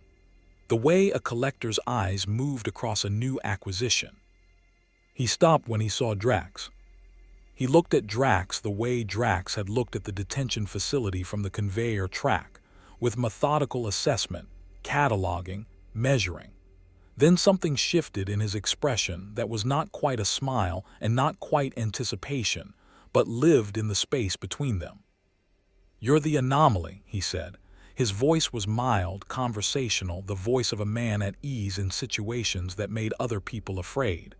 The way a collector's eyes moved across a new acquisition. He stopped when he saw Drax. He looked at Drax the way Drax had looked at the detention facility from the conveyor track, with methodical assessment, cataloging, measuring. Then something shifted in his expression that was not quite a smile and not quite anticipation, but lived in the space between them. "You're the anomaly," he said. His voice was mild, conversational, the voice of a man at ease in situations that made other people afraid.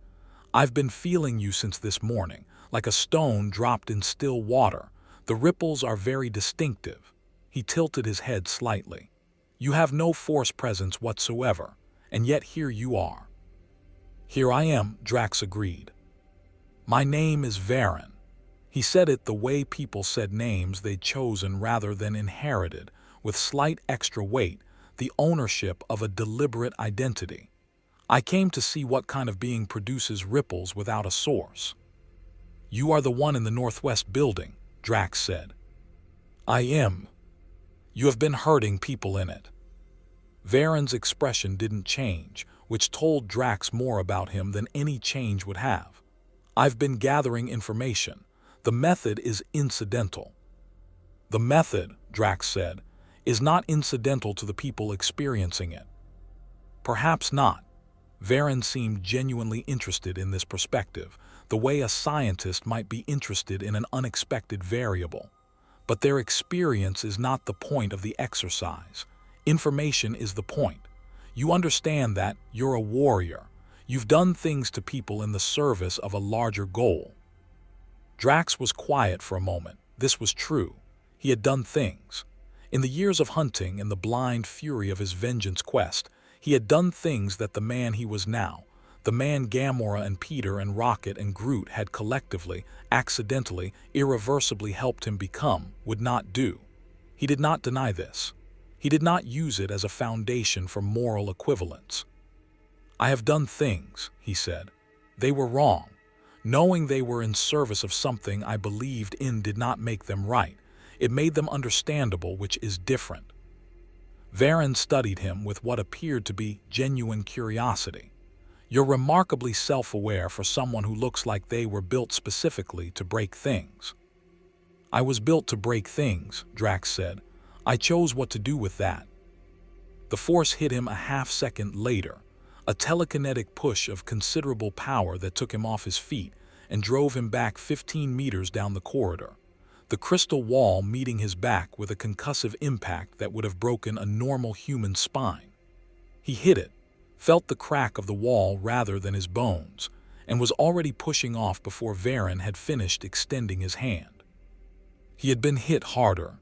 "I've been feeling you since this morning, like a stone dropped in still water. The ripples are very distinctive." He tilted his head slightly. "You have no force presence whatsoever, and yet here you are." "Here I am," Drax agreed. "My name is Varen." He said it the way people said names they'd chosen rather than inherited, with slight extra weight, the ownership of a deliberate identity. "I came to see what kind of being produces ripples without a source." "You are the one in the northwest building," Drax said. "I am. You have been hurting people in it." Varen's expression didn't change, which told Drax more about him than any change would have. "I've been gathering information. The method is incidental." "The method," Drax said, "is not incidental to the people experiencing it." "Perhaps not." Varen seemed genuinely interested in this perspective, the way a scientist might be interested in an unexpected variable. "But their experience is not the point of the exercise. Information is the point. You understand that you're a warrior. You've done things to people in the service of a larger goal." Drax was quiet for a moment. This was true. He had done things. In the years of hunting and the blind fury of his vengeance quest, he had done things that the man he was now, the man Gamora and Peter and Rocket and Groot had collectively, accidentally, irreversibly helped him become, would not do. He did not deny this. He did not use it as a foundation for moral equivalence. "I have done things," he said. "They were wrong. Knowing they were in service of something I believed in did not make them right. It made them understandable, which is different." Varen studied him with what appeared to be genuine curiosity. "You're remarkably self-aware for someone who looks like they were built specifically to break things." "I was built to break things," Drax said. "I chose what to do with that." The Force hit him a half-second later, a telekinetic push of considerable power that took him off his feet and drove him back 15 meters down the corridor, the crystal wall meeting his back with a concussive impact that would have broken a normal human spine. He hit it, felt the crack of the wall rather than his bones, and was already pushing off before Varen had finished extending his hand. He had been hit harder.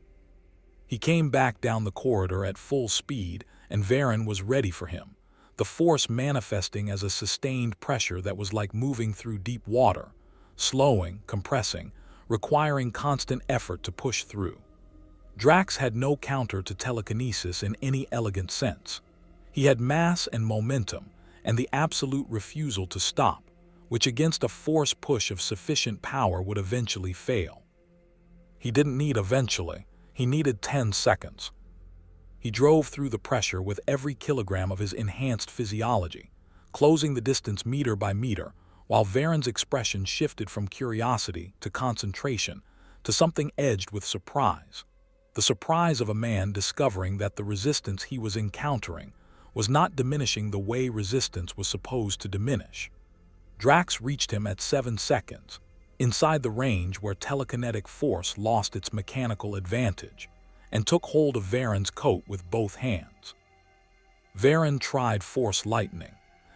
He came back down the corridor at full speed, and Varen was ready for him, the Force manifesting as a sustained pressure that was like moving through deep water, slowing, compressing, requiring constant effort to push through. Drax had no counter to telekinesis in any elegant sense. He had mass and momentum, and the absolute refusal to stop, which against a Force push of sufficient power would eventually fail. He didn't need eventually, he needed 10 seconds. He drove through the pressure with every kilogram of his enhanced physiology, closing the distance meter by meter, while Varen's expression shifted from curiosity to concentration to something edged with surprise. The surprise of a man discovering that the resistance he was encountering was not diminishing the way resistance was supposed to diminish. Drax reached him at 7 seconds, inside the range where telekinetic force lost its mechanical advantage, and took hold of Varen's coat with both hands. Varen tried Force lightning.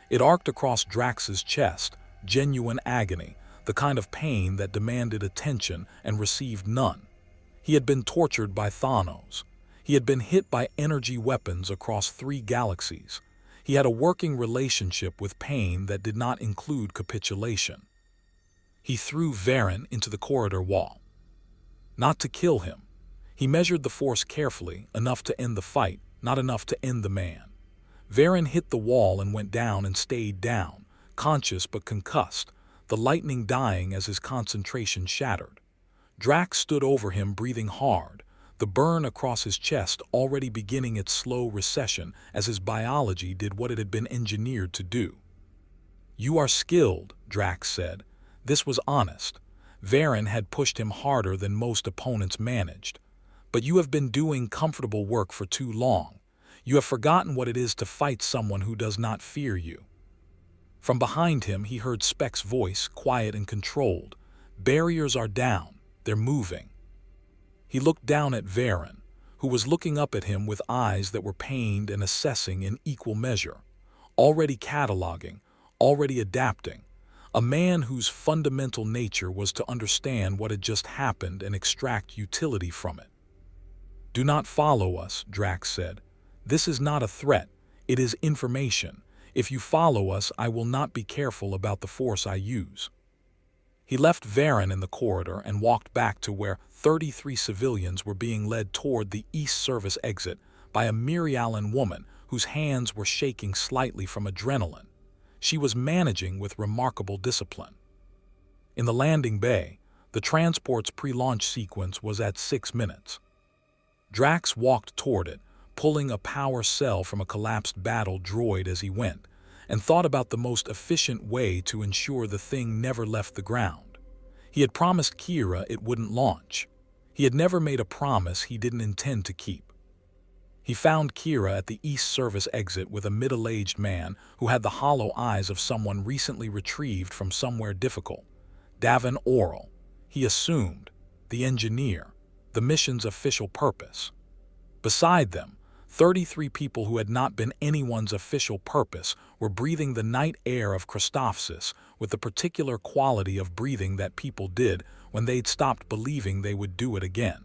It arced across Drax's chest, genuine agony, the kind of pain that demanded attention and received none. He had been tortured by Thanos. He had been hit by energy weapons across 3 galaxies. He had a working relationship with pain that did not include capitulation. He threw Varen into the corridor wall. Not to kill him. He measured the Force carefully, enough to end the fight, not enough to end the man. Varen hit the wall and went down and stayed down, conscious but concussed, the lightning dying as his concentration shattered. Drax stood over him breathing hard, the burn across his chest already beginning its slow recession as his biology did what it had been engineered to do. "You are skilled," Drax said. This was honest. Varen had pushed him harder than most opponents managed. "But you have been doing comfortable work for too long. You have forgotten what it is to fight someone who does not fear you." From behind him he heard Speck's voice, quiet and controlled. "Barriers are down. They're moving." He looked down at Varen, who was looking up at him with eyes that were pained and assessing in equal measure. Already cataloging, already adapting. A man whose fundamental nature was to understand what had just happened and extract utility from it. "Do not follow us," Drax said. "This is not a threat. It is information. If you follow us, I will not be careful about the force I use." He left Varen in the corridor and walked back to where 33 civilians were being led toward the East Service exit by a Mirialan woman whose hands were shaking slightly from adrenaline. She was managing with remarkable discipline. In the landing bay, the transport's pre-launch sequence was at 6 minutes. Drax walked toward it, pulling a power cell from a collapsed battle droid as he went, and thought about the most efficient way to ensure the thing never left the ground. He had promised Kira it wouldn't launch. He had never made a promise he didn't intend to keep. He found Kira at the East Service exit with a middle-aged man who had the hollow eyes of someone recently retrieved from somewhere difficult. Davin Oral, he assumed, the engineer, the mission's official purpose. Beside them, 33 people who had not been anyone's official purpose were breathing the night air of Christophsis with the particular quality of breathing that people did when they'd stopped believing they would do it again.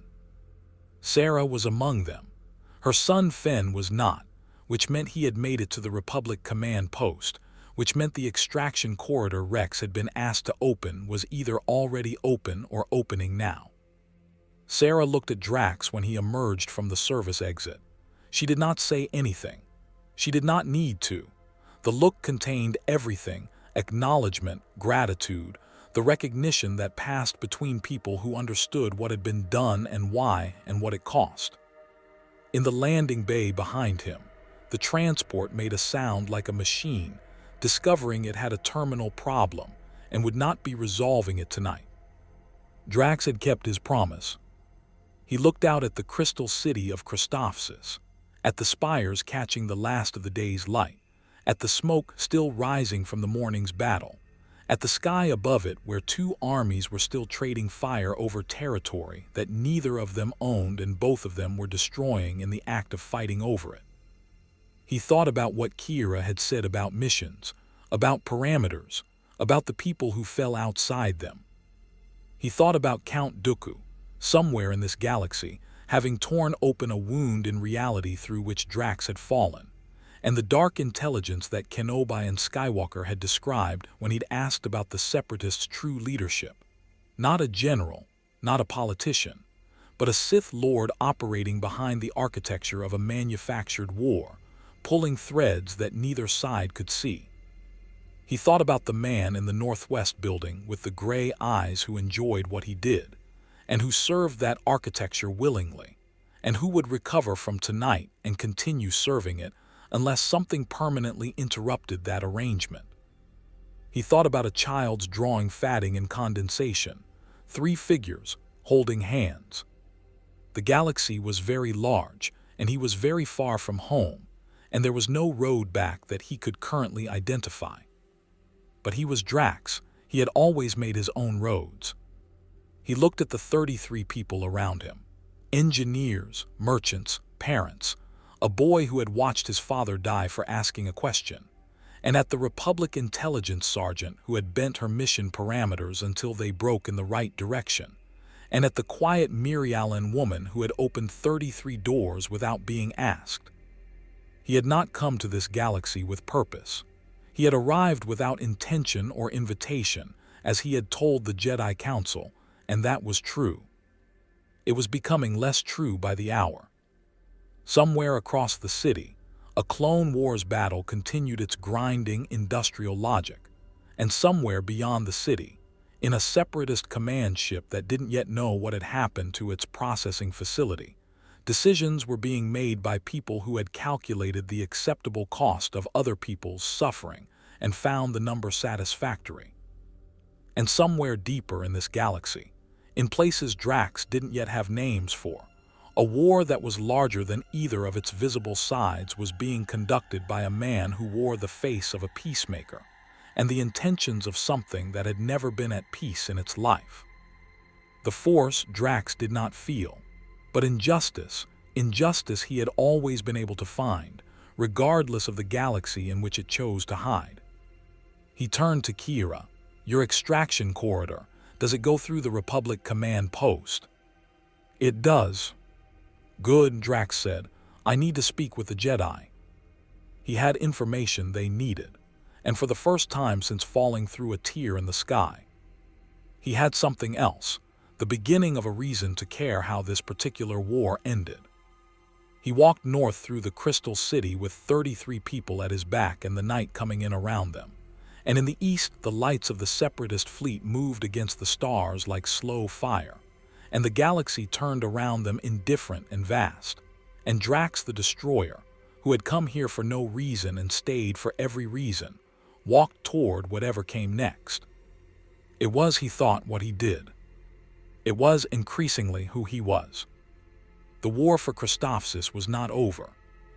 Sarah was among them. Her son Fenn was not, which meant he had made it to the Republic command post, which meant the extraction corridor Rex had been asked to open was either already open or opening now. Sarah looked at Drax when he emerged from the service exit. She did not say anything. She did not need to. The look contained everything: acknowledgement, gratitude, the recognition that passed between people who understood what had been done and why and what it cost. In the landing bay behind him, the transport made a sound like a machine, discovering it had a terminal problem and would not be resolving it tonight. Drax had kept his promise. He looked out at the crystal city of Christophsis, at the spires catching the last of the day's light, at the smoke still rising from the morning's battle, at the sky above it where two armies were still trading fire over territory that neither of them owned and both of them were destroying in the act of fighting over it. He thought about what Kira had said about missions, about parameters, about the people who fell outside them. He thought about Count Dooku, somewhere in this galaxy, having torn open a wound in reality through which Drax had fallen, and the dark intelligence that Kenobi and Skywalker had described when he'd asked about the Separatists' true leadership. Not a general, not a politician, but a Sith Lord operating behind the architecture of a manufactured war, pulling threads that neither side could see. He thought about the man in the Northwest building with the gray eyes who enjoyed what he did, and who served that architecture willingly, and who would recover from tonight and continue serving it unless something permanently interrupted that arrangement. He thought about a child's drawing fatting and condensation, 3 figures holding hands. The galaxy was very large, and he was very far from home, and there was no road back that he could currently identify. But he was Drax. He had always made his own roads. He looked at the 33 people around him. Engineers, merchants, parents, a boy who had watched his father die for asking a question, and at the Republic intelligence sergeant who had bent her mission parameters until they broke in the right direction, and at the quiet Mirialan woman who had opened 33 doors without being asked. He had not come to this galaxy with purpose. He had arrived without intention or invitation, as he had told the Jedi Council, and that was true. It was becoming less true by the hour. Somewhere across the city, a Clone Wars battle continued its grinding industrial logic, and somewhere beyond the city, in a separatist command ship that didn't yet know what had happened to its processing facility, decisions were being made by people who had calculated the acceptable cost of other people's suffering and found the number satisfactory. And somewhere deeper in this galaxy, in places Drax didn't yet have names for, a war that was larger than either of its visible sides was being conducted by a man who wore the face of a peacemaker and the intentions of something that had never been at peace in its life. The Force Drax did not feel, but injustice he had always been able to find, regardless of the galaxy in which it chose to hide. He turned to Kira. "Your extraction corridor, does it go through the Republic command post?" "It does." "Good," Drax said. "I need to speak with the Jedi." He had information they needed, and for the first time since falling through a tear in the sky. He had something else, the beginning of a reason to care how this particular war ended. He walked north through the Crystal City with 33 people at his back and the night coming in around them. And in the east, the lights of the Separatist fleet moved against the stars like slow fire, and the galaxy turned around them indifferent and vast. And Drax the Destroyer, who had come here for no reason and stayed for every reason, walked toward whatever came next. It was, he thought, what he did. It was increasingly who he was. The war for Christophsis was not over.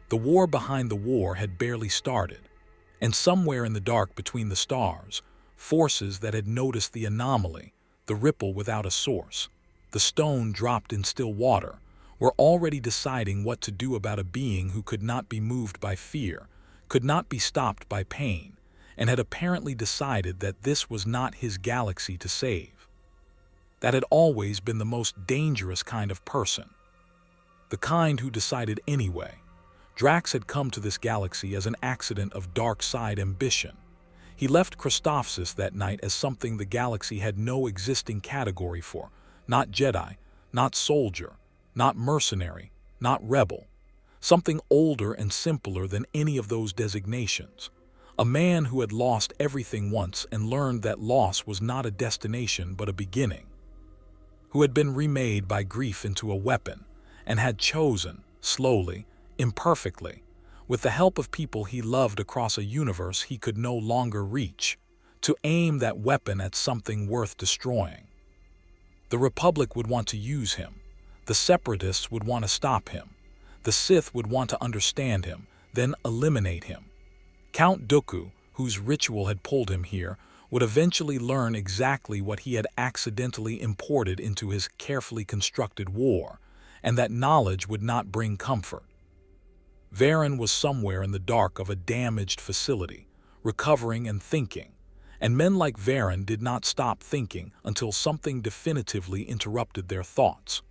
The war behind the war had barely started. And somewhere in the dark between the stars, forces that had noticed the anomaly, the ripple without a source, the stone dropped in still water, were already deciding what to do about a being who could not be moved by fear, could not be stopped by pain, and had apparently decided that this was not his galaxy to save. That had always been the most dangerous kind of person. The kind who decided anyway. Drax had come to this galaxy as an accident of dark side ambition. He left Christophsis that night as something the galaxy had no existing category for, not Jedi, not soldier, not mercenary, not rebel. Something older and simpler than any of those designations. A man who had lost everything once and learned that loss was not a destination but a beginning. Who had been remade by grief into a weapon, and had chosen, slowly, imperfectly, with the help of people he loved across a universe he could no longer reach, to aim that weapon at something worth destroying. The Republic would want to use him. The Separatists would want to stop him. The Sith would want to understand him, then eliminate him. Count Dooku, whose ritual had pulled him here, would eventually learn exactly what he had accidentally imported into his carefully constructed war, and that knowledge would not bring comfort. Varen was somewhere in the dark of a damaged facility, recovering and thinking, and men like Varen did not stop thinking until something definitively interrupted their thoughts.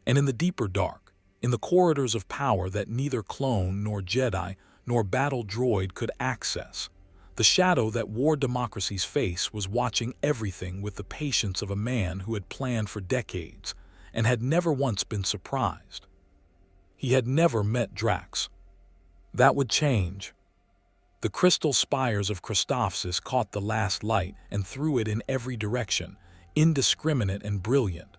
And in the deeper dark, in the corridors of power that neither clone nor Jedi nor battle droid could access, the shadow that wore democracy's face was watching everything with the patience of a man who had planned for decades and had never once been surprised. He had never met Drax. That would change. The crystal spires of Christophsis caught the last light and threw it in every direction, indiscriminate and brilliant,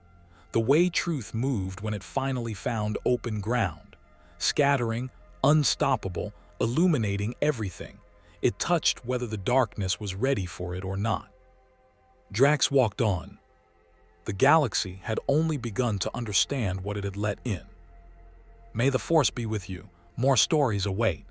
the way truth moved when it finally found open ground, scattering, unstoppable, illuminating everything. It touched whether the darkness was ready for it or not. Drax walked on. The galaxy had only begun to understand what it had let in. May the Force be with you. More stories await.